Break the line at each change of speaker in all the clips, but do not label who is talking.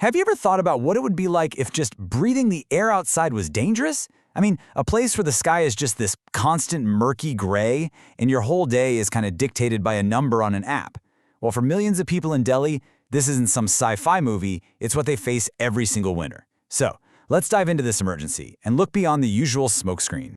Have you ever thought about what it would be like if just breathing the air outside was dangerous? I mean, a place where the sky is just this constant murky gray, and your whole day is kind of dictated by a number on an app. Well, for millions of people in Delhi, this isn't some sci-fi movie, it's what they face every single winter. So, let's dive into this emergency and look beyond the usual smokescreen.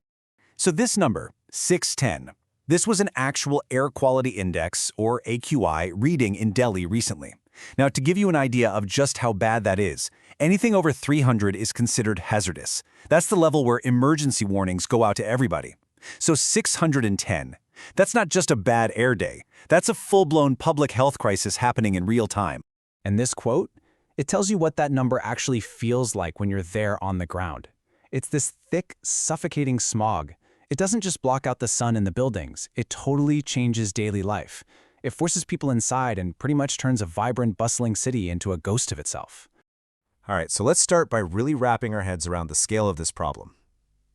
So this number, 610, this was an actual air quality index, or AQI, reading in Delhi recently. Now, to give you an idea of just how bad that is, anything over 300 is considered hazardous. That's the level where emergency warnings go out to everybody. So 610, that's not just a bad air day. That's a full-blown public health crisis happening in real time.
And this quote, it tells you what that number actually feels like when you're there on the ground. It's this thick, suffocating smog. It doesn't just block out the sun in the buildings, it totally changes daily life. It forces people inside and pretty much turns a vibrant, bustling city into a ghost of itself.
All right, so let's start by really wrapping our heads around the scale of this problem.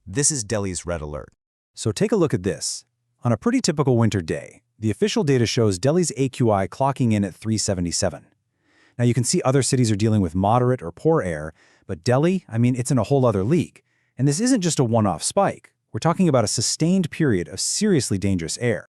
This is Delhi's red alert. So take a look at this. On a pretty typical winter day, the official data shows Delhi's AQI clocking in at 377. Now you can see other cities are dealing with moderate or poor air, but Delhi, it's in a whole other league. And this isn't just a one-off spike. We're talking about a sustained period of seriously dangerous air.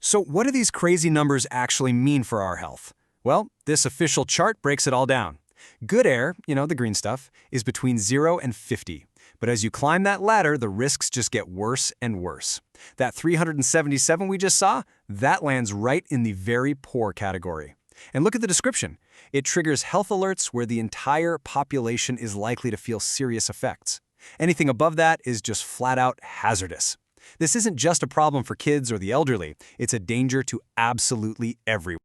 So what do these crazy numbers actually mean for our health? Well, this official chart breaks it all down. Good air, the green stuff, is between 0 and 50. But as you climb that ladder, the risks just get worse and worse. That 377 we just saw, that lands right in the very poor category. And look at the description. It triggers health alerts where the entire population is likely to feel serious effects. Anything above that is just flat out hazardous. This isn't just a problem for kids or the elderly, it's a danger to absolutely everyone.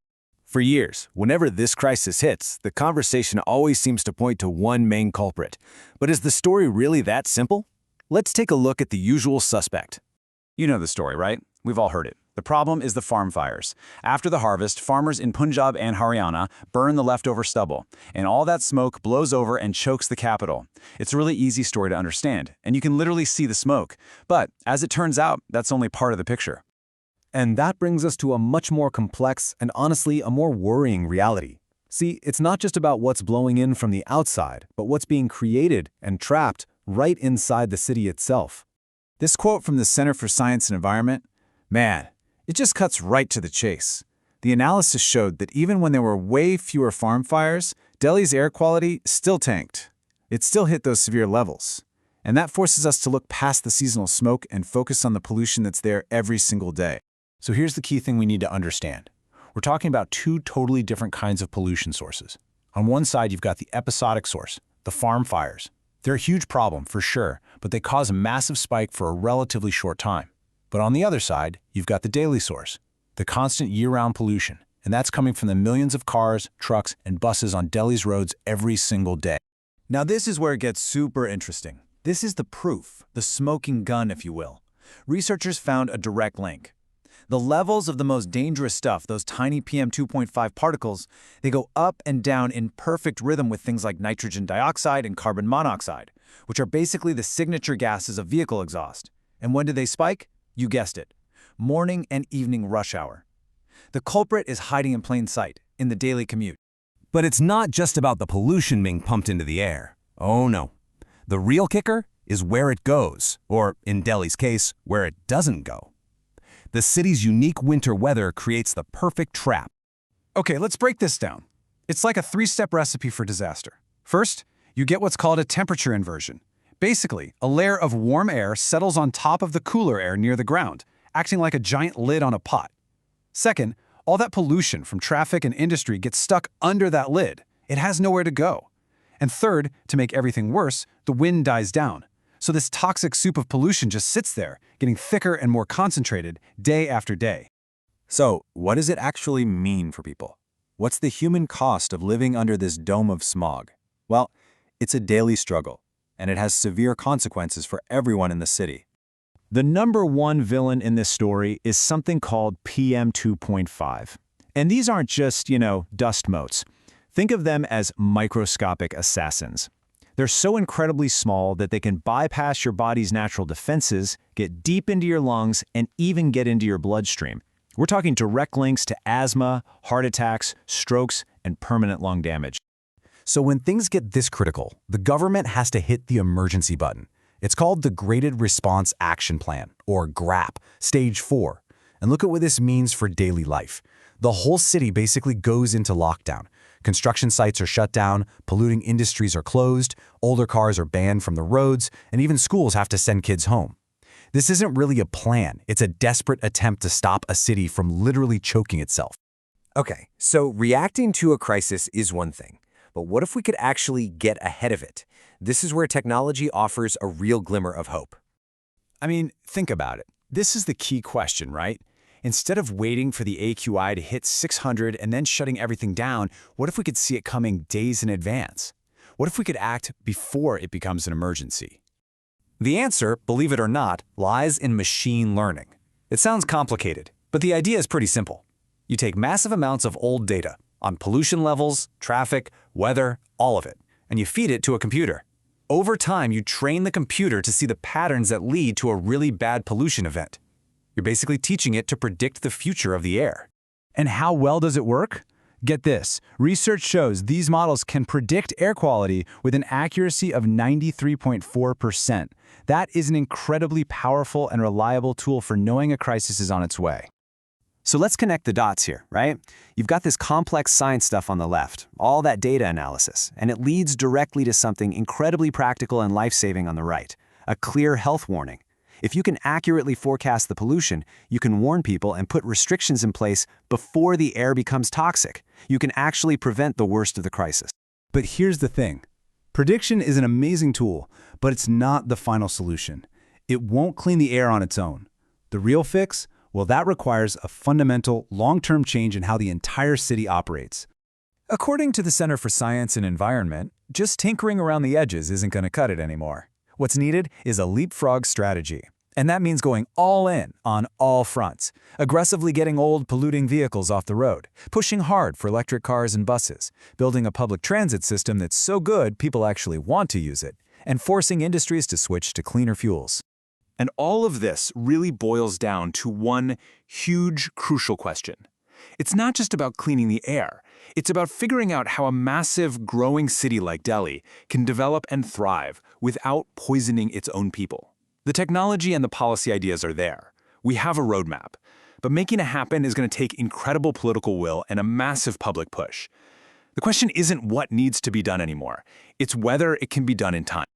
For years, whenever this crisis hits, the conversation always seems to point to one main culprit. But is the story really that simple? Let's take a look at the usual suspect.
You know the story, right? We've all heard it. The problem is the farm fires. After the harvest, farmers in Punjab and Haryana burn the leftover stubble, and all that smoke blows over and chokes the capital. It's a really easy story to understand, and you can literally see the smoke. But as it turns out, that's only part of the picture.
And that brings us to a much more complex and honestly a more worrying reality. See, it's not just about what's blowing in from the outside, but what's being created and trapped right inside the city itself.
This quote from the Center for Science and Environment, man, it just cuts right to the chase. The analysis showed that even when there were way fewer farm fires, Delhi's air quality still tanked. It still hit those severe levels. And that forces us to look past the seasonal smoke and focus on the pollution that's there every single day.
So here's the key thing we need to understand. We're talking about two totally different kinds of pollution sources. On one side, you've got the episodic source, the farm fires. They're a huge problem, for sure, but they cause a massive spike for a relatively short time. But on the other side, you've got the daily source, the constant year-round pollution, and that's coming from the millions of cars, trucks, and buses on Delhi's roads every single day.
Now this is where it gets super interesting. This is the proof, the smoking gun, if you will. Researchers found a direct link. The levels of the most dangerous stuff, those tiny PM 2.5 particles, they go up and down in perfect rhythm with things like nitrogen dioxide and carbon monoxide, which are basically the signature gases of vehicle exhaust. And when do they spike? You guessed it, morning and evening rush hour. The culprit is hiding in plain sight, in the daily commute.
But it's not just about the pollution being pumped into the air. Oh no. The real kicker is where it goes, or in Delhi's case, where it doesn't go. The city's unique winter weather creates the perfect trap.
Okay, let's break this down. It's like a three-step recipe for disaster. First, you get what's called a temperature inversion. Basically, a layer of warm air settles on top of the cooler air near the ground, acting like a giant lid on a pot. Second, all that pollution from traffic and industry gets stuck under that lid. It has nowhere to go. And third, to make everything worse, the wind dies down. So this toxic soup of pollution just sits there, getting thicker and more concentrated day after day.
So, what does it actually mean for people? What's the human cost of living under this dome of smog? Well, it's a daily struggle, and it has severe consequences for everyone in the city. The number one villain in this story is something called PM 2.5. And these aren't just, dust motes. Think of them as microscopic assassins. They're so incredibly small that they can bypass your body's natural defenses, get deep into your lungs, and even get into your bloodstream. We're talking direct links to asthma, heart attacks, strokes, and permanent lung damage.
So when things get this critical, the government has to hit the emergency button. It's called the Graded Response Action Plan, or GRAP, Stage 4. And look at what this means for daily life. The whole city basically goes into lockdown. Construction sites are shut down, polluting industries are closed, older cars are banned from the roads, and even schools have to send kids home. This isn't really a plan. It's a desperate attempt to stop a city from literally choking itself.
Okay, so reacting to a crisis is one thing, but what if we could actually get ahead of it? This is where technology offers a real glimmer of hope.
I mean, think about it. This is the key question, right? Instead of waiting for the AQI to hit 600 and then shutting everything down, what if we could see it coming days in advance? What if we could act before it becomes an emergency?
The answer, believe it or not, lies in machine learning. It sounds complicated, but the idea is pretty simple. You take massive amounts of old data on pollution levels, traffic, weather, all of it, and you feed it to a computer. Over time, you train the computer to see the patterns that lead to a really bad pollution event. You're basically teaching it to predict the future of the air.
And how well does it work? Get this, research shows these models can predict air quality with an accuracy of 93.4%. That is an incredibly powerful and reliable tool for knowing a crisis is on its way. So let's connect the dots here, right? You've got this complex science stuff on the left, all that data analysis, and it leads directly to something incredibly practical and life-saving on the right, a clear health warning. If you can accurately forecast the pollution, you can warn people and put restrictions in place before the air becomes toxic. You can actually prevent the worst of the crisis.
But here's the thing. Prediction is an amazing tool, but it's not the final solution. It won't clean the air on its own. The real fix? Well, that requires a fundamental, long-term change in how the entire city operates.
According to the Center for Science and Environment, just tinkering around the edges isn't going to cut it anymore. What's needed is a leapfrog strategy. And that means going all in on all fronts, aggressively getting old, polluting vehicles off the road, pushing hard for electric cars and buses, building a public transit system that's so good people actually want to use it, and forcing industries to switch to cleaner fuels.
And all of this really boils down to one huge, crucial question. It's not just about cleaning the air. It's about figuring out how a massive, growing city like Delhi can develop and thrive without poisoning its own people. The technology and the policy ideas are there. We have a roadmap. But making it happen is going to take incredible political will and a massive public push. The question isn't what needs to be done anymore. It's whether it can be done in time.